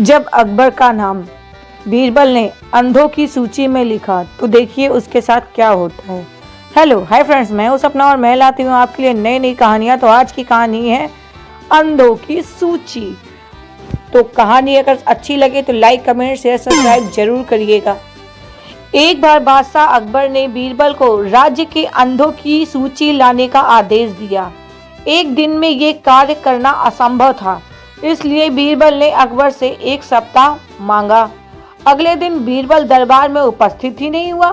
जब अकबर का नाम बीरबल ने अंधों की सूची में लिखा तो देखिए उसके साथ क्या होता है। हेलो हाय फ्रेंड्स, मैं हूं सपना और मैं लाती हूं आपके लिए नई नई कहानियां। तो आज की कहानी है अंधों की सूची। तो कहानी अगर अच्छी लगे तो लाइक कमेंट शेयर सब्सक्राइब जरूर करिएगा। एक बार बादशाह अकबर ने बीरबल को राज्य के अंधों की सूची लाने का आदेश दिया। एक दिन में ये कार्य करना असंभव था, इसलिए बीरबल ने अकबर से एक सप्ताह मांगा। अगले दिन बीरबल दरबार में उपस्थित ही नहीं हुआ।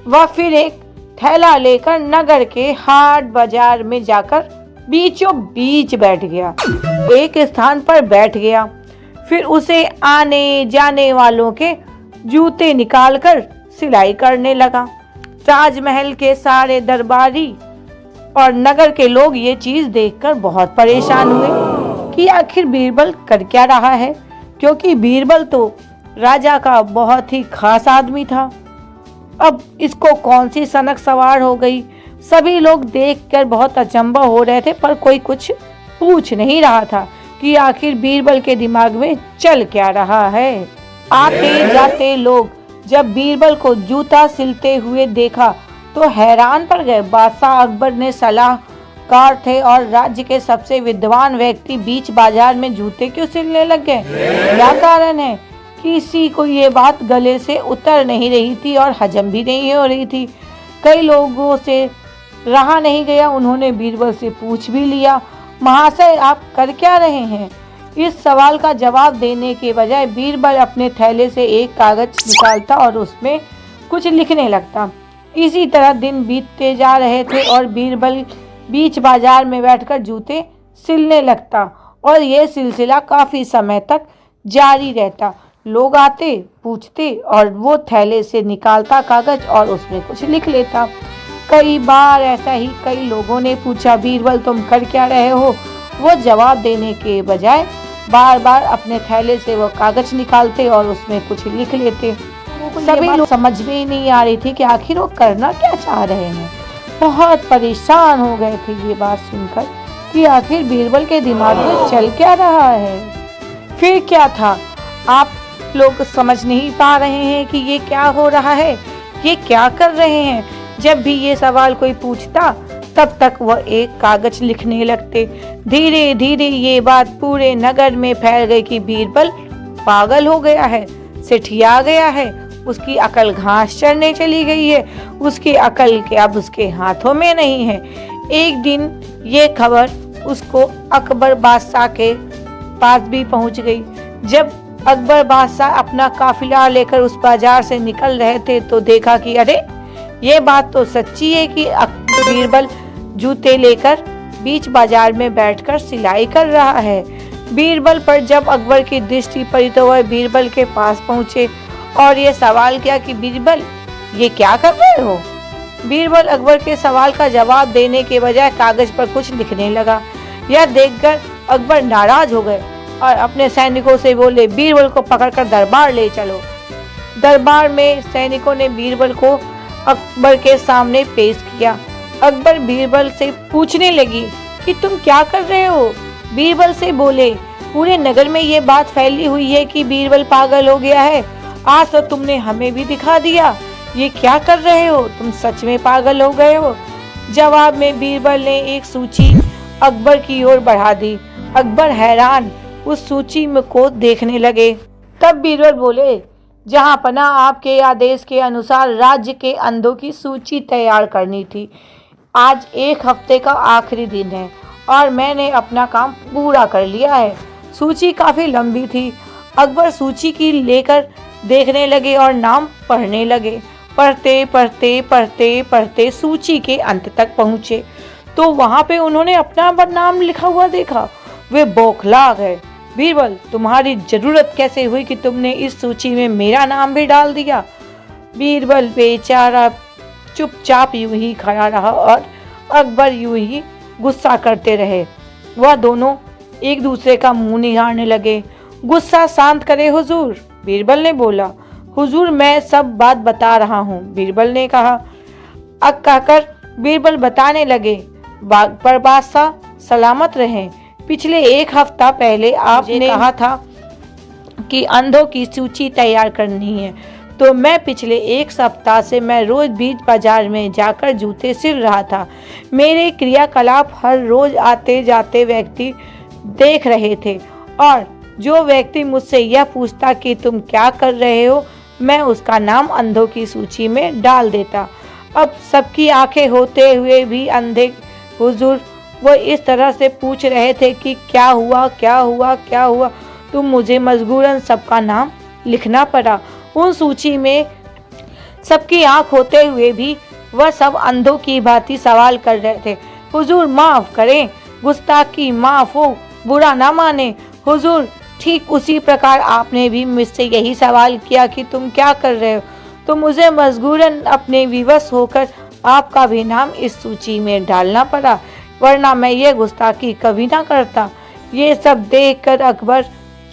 वह फिर एक थैला लेकर नगर के हाट बाजार में जाकर बीचों बीच बैठ गया। एक स्थान पर बैठ गया। फिर उसे आने जाने वालों के जूते निकालकर सिलाई करने लगा। राजमहल के सारे दरबारी और नगर के लोग ये चीज देखकर बहुत परेशान हुए कि आखिर बीरबल कर क्या रहा है, क्योंकि बीरबल तो राजा का बहुत ही खास आदमी था। अब इसको कौन सी सनक सवार हो गई। सभी लोग देखकर बहुत अचंभा हो रहे थे, पर कोई कुछ पूछ नहीं रहा था कि आखिर बीरबल के दिमाग में चल क्या रहा है। आते जाते लोग जब बीरबल को जूता सिलते हुए देखा तो हैरान पड़ गए। बादशाह अकबर ने सलाहकार थे और राज्य के सबसे विद्वान व्यक्ति बीच बाजार में जूते क्यों सिलने लग गए, क्या कारण है। किसी को ये बात गले से उतर नहीं रही थी और हजम भी नहीं हो रही थी। कई लोगों से रहा नहीं गया, उन्होंने बीरबल से पूछ भी लिया, महाशय आप कर क्या रहे हैं। इस सवाल का जवाब देने के बजाय बीरबल अपने थैले से एक कागज निकालता और उसमें कुछ लिखने लगता। इसी तरह दिन बीतते जा रहे थे और बीरबल बीच बाजार में बैठकर जूते सिलने लगता और यह सिलसिला काफी समय तक जारी रहता। लोग आते पूछते और वो थैले से निकालता कागज और उसमें कुछ लिख लेता। कई बार ऐसा ही कई लोगों ने पूछा, बीरबल तुम कर क्या रहे हो। वो जवाब देने के बजाय बार बार अपने थैले से वो कागज निकालते और उसमें कुछ लिख लेते। सभी लोग समझ में ही नहीं आ रही थी कि आखिर वो करना क्या चाह रहे हैं। बहुत परेशान हो गए थे ये बात सुनकर कि आखिर बीरबल के दिमाग में चल क्या रहा है। फिर क्या था, आप लोग समझ नहीं पा रहे हैं कि ये क्या हो रहा है, ये क्या कर रहे हैं। जब भी ये सवाल कोई पूछता तब तक वह एक कागज लिखने लगते। धीरे धीरे ये बात पूरे नगर में फैल गई कि बीरबल पागल हो गया है, सिठिया गया है, उसकी अकल घास चरने चली गई है, उसकी अकल के अब उसके हाथों में नहीं है। एक दिन ये खबर उसको अकबर बादशाह के पास भी पहुंच गई। जब अकबर बादशाह अपना काफिला लेकर उस बाजार से निकल रहे थे तो देखा कि अरे ये बात तो सच्ची है कि बीरबल जूते लेकर बीच बाजार में बैठकर सिलाई कर रहा है। बीरबल पर जब अकबर की दृष्टि पड़ी तो वह बीरबल के पास पहुंचे और ये सवाल किया कि बीरबल ये क्या कर रहे हो। बीरबल अकबर के सवाल का जवाब देने के बजाय कागज पर कुछ लिखने लगा। यह देखकर अकबर नाराज हो गए और अपने सैनिकों से बोले, बीरबल को पकड़कर दरबार ले चलो। दरबार में सैनिकों ने बीरबल को अकबर के सामने पेश किया। अकबर बीरबल से पूछने लगी कि तुम क्या कर रहे हो। बीरबल से बोले, पूरे नगर में ये बात फैली हुई है कि बीरबल पागल हो गया है। आज तो तुमने हमें भी दिखा दिया। ये क्या कर रहे हो, तुम सच में पागल हो गए हो। जवाब में बीरबल ने एक सूची अकबर की ओर बढ़ा दी। अकबर हैरान उस सूची में को देखने लगे। तब बीरबल बोले, जहां पना आपके आदेश के अनुसार राज्य के अंधों की सूची तैयार करनी थी। आज एक हफ्ते का आखिरी दिन है और मैंने अपना काम पूरा कर लिया है। सूची काफी लंबी थी। अकबर सूची की लेकर देखने लगे और नाम पढ़ने लगे। पढ़ते पढ़ते पढ़ते पढ़ते सूची के अंत तक पहुंचे तो वहां पे उन्होंने अपना नाम लिखा हुआ देखा। वे बौखला गए। बीरबल तुम्हारी जरूरत कैसे हुई कि तुमने इस सूची में मेरा नाम भी डाल दिया। बीरबल बेचारा चुपचाप यूं ही खड़ा रहा और अकबर यूं ही गुस्सा करते रहे। वह दोनों एक दूसरे का मुंह निहारने लगे। गुस्सा शांत करे हुजूर, बीरबल ने बोला। हुजूर मैं सब बात बता रहा हूँ, बीरबल ने कहा। कहकर बीरबल बताने लगे, पर बादशाह सलामत रहें। पिछले एक हफ्ता पहले आपने कहा था कि अंधों की सूची तैयार करनी है, तो मैं पिछले 1 सप्ताह से मैं रोज बीच बाजार में जाकर जूते सिल रहा था। मेरे क्रियाकलाप हर रोज आते जाते व्यक्ति देख रहे थे और जो व्यक्ति मुझसे यह पूछता कि तुम क्या कर रहे हो, मैं उसका नाम अंधों की सूची में डाल देता। अब सबकी आंखें होते हुए भी अंधे हुजूर वो इस तरह से पूछ रहे थे कि क्या हुआ क्या हुआ क्या हुआ, तो मुझे मजबूरन सबका नाम लिखना पड़ा। उन सूची में सबकी आंख होते हुए भी वह सब अंधों की भांति सवाल कर रहे थे। हुजूर माफ करें, गुस्ताखी माफ हो, बुरा ना माने हुजूर। ठीक उसी प्रकार आपने भी मुझसे यही सवाल किया कि तुम क्या कर रहे हो, तो मुझे मजबूरन अपने विवश होकर आपका भी नाम इस सूची में डालना पड़ा, वरना मैं ये गुस्ताखी कभी ना करता। ये सब देखकर अकबर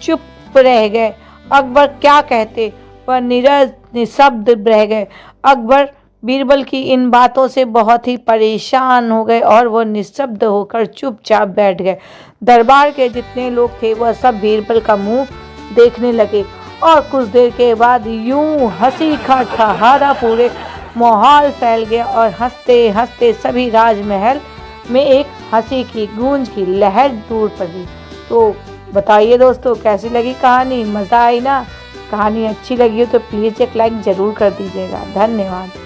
चुप रह गए। अकबर क्या कहते, वह नीरज निशब्द रह गए। अकबर बीरबल की इन बातों से बहुत ही परेशान हो गए और वो निशब्द होकर चुपचाप बैठ गए। दरबार के जितने लोग थे वह सब बीरबल का मुंह देखने लगे और कुछ देर के बाद यूं हंसी का ठहारा पूरे माहौल फैल गया और हंसते हंसते सभी राजमहल में एक हंसी की गूंज की लहर टूट पड़ी। तो बताइए दोस्तों, कैसी लगी कहानी? मज़ा आई ना? कहानी अच्छी लगी हो तो प्लीज़ एक लाइक ज़रूर कर दीजिएगा। धन्यवाद।